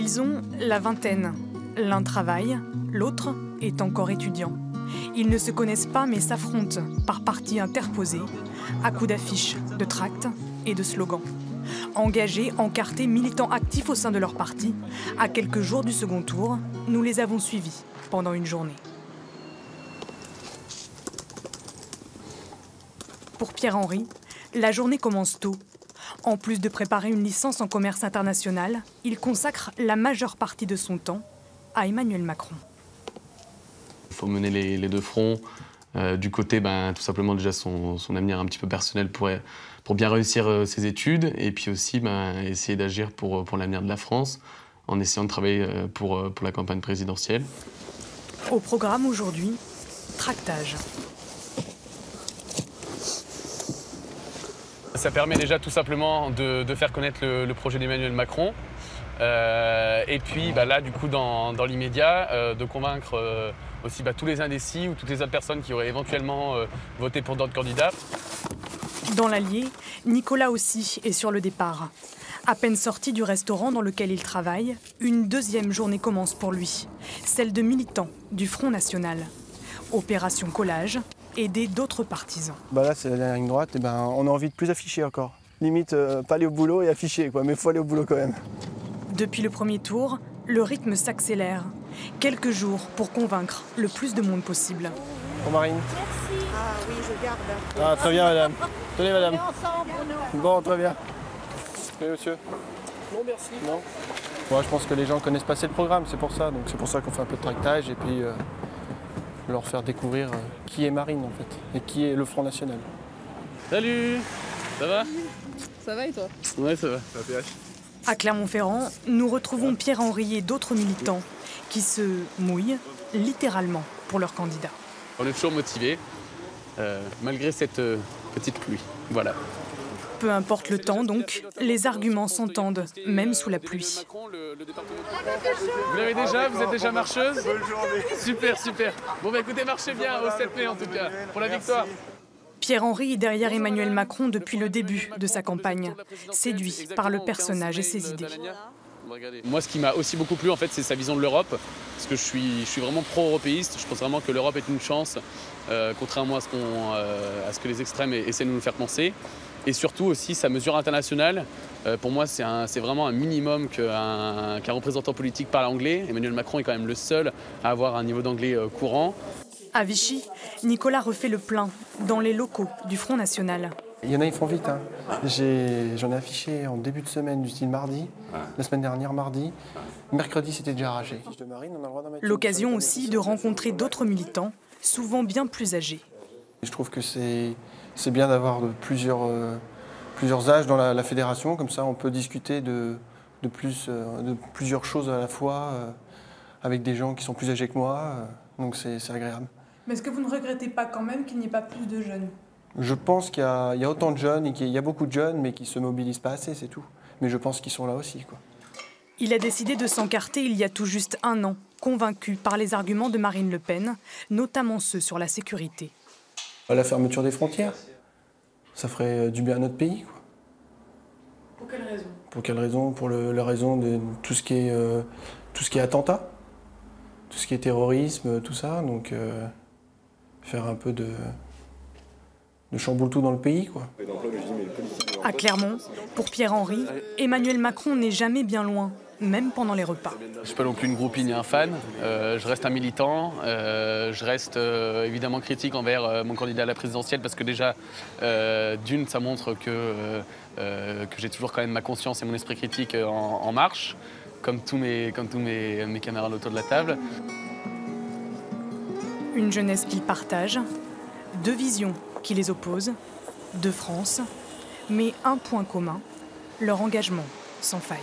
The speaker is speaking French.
Ils ont la vingtaine. L'un travaille, l'autre est encore étudiant. Ils ne se connaissent pas mais s'affrontent par parties interposées, à coups d'affiches, de tracts et de slogans. Engagés, encartés, militants actifs au sein de leur parti, à quelques jours du second tour, nous les avons suivis pendant une journée. Pour Pierre-Henri, la journée commence tôt. En plus de préparer une licence en commerce international, il consacre la majeure partie de son temps à Emmanuel Macron. Il faut mener les deux fronts. Du côté, tout simplement déjà son avenir un petit peu personnel pour bien réussir ses études, et puis aussi essayer d'agir pour l'avenir de la France, en essayant de travailler pour la campagne présidentielle. Au programme aujourd'hui, tractage. Ça permet déjà tout simplement de faire connaître le projet d'Emmanuel Macron. Et puis là, du coup, dans l'immédiat, de convaincre aussi tous les indécis ou toutes les autres personnes qui auraient éventuellement voté pour d'autres candidats. Dans l'Allier, Nicolas aussi est sur le départ. À peine sorti du restaurant dans lequel il travaille, une deuxième journée commence pour lui, celle de militant du Front National. Opération collage, aider d'autres partisans. Là, c'est la ligne droite, et on a envie de plus afficher encore. Limite, pas aller au boulot et afficher, mais il faut aller au boulot quand même. Depuis le premier tour, le rythme s'accélère. Quelques jours pour convaincre le plus de monde possible. Bon, Marine. Merci. Ah oui, je garde. Ah, très bien, madame. Tenez, madame. Bon, très bien. Oui, monsieur. Non, merci. Non. Moi, je pense que les gens connaissent pas assez le programme, c'est pour ça. Donc c'est pour ça qu'on fait un peu de tractage et puis leur faire découvrir qui est Marine, en fait, et qui est le Front National. Salut. Ça va? Ça va et toi? Ouais, ça va. Ça va, À Clermont-Ferrand, nous retrouvons Pierre-Henri et d'autres militants qui se mouillent littéralement pour leur candidat. On est toujours motivés, malgré cette petite pluie. Voilà. Peu importe le temps donc, les arguments s'entendent, même sous la pluie. Vous l'avez déjà? Vous êtes déjà marcheuse? Bonne journée. Super, super. Bon écoutez, marchez bien au 7 mai en tout cas, pour la victoire. Pierre-Henri est derrière Emmanuel Macron depuis le début de sa campagne, séduit par le personnage et ses idées. Moi, ce qui m'a aussi beaucoup plu, en fait, c'est sa vision de l'Europe, parce que je suis vraiment pro-européiste. Je pense vraiment que l'Europe est une chance, contrairement à ce que les extrêmes essaient de nous faire penser. Et surtout aussi sa mesure internationale. Pour moi, c'est vraiment un minimum qu'un représentant politique parle anglais. Emmanuel Macron est quand même le seul à avoir un niveau d'anglais courant. À Vichy, Nicolas refait le plein dans les locaux du Front National. Il y en a, ils font vite. Hein. J'en ai affiché en début de semaine, du style mardi. La semaine dernière, mardi. Mercredi, c'était déjà arraché. L'occasion aussi de rencontrer d'autres militants, souvent bien plus âgés. Je trouve que c'est bien d'avoir plusieurs âges dans la fédération. Comme ça, on peut discuter de plusieurs choses à la fois avec des gens qui sont plus âgés que moi. Donc c'est agréable. Mais est-ce que vous ne regrettez pas quand même qu'il n'y ait pas plus de jeunes? Je pense qu'il y a autant de jeunes et qu'il y a beaucoup de jeunes, mais qui ne se mobilisent pas assez, c'est tout. Mais je pense qu'ils sont là aussi, quoi. Il a décidé de s'encarter il y a tout juste un an, convaincu par les arguments de Marine Le Pen, notamment ceux sur la sécurité. La fermeture des frontières, ça ferait du bien à notre pays, quoi. Pour quelle raison? Pour quelle raison? Pour la raison de tout ce qui est attentat, tout ce qui est terrorisme, tout ça. Donc faire un peu de chamboule tout dans le pays, quoi. À Clermont, pour Pierre-Henri, Emmanuel Macron n'est jamais bien loin, même pendant les repas. Je ne suis pas non plus une groupie ni un fan, je reste un militant, je reste évidemment critique envers mon candidat à la présidentielle parce que déjà, d'une, ça montre que j'ai toujours quand même ma conscience et mon esprit critique en marche, comme tous mes camarades autour de la table. Une jeunesse qu'ils partagent, deux visions qui les opposent, deux France, mais un point commun, leur engagement sans faille.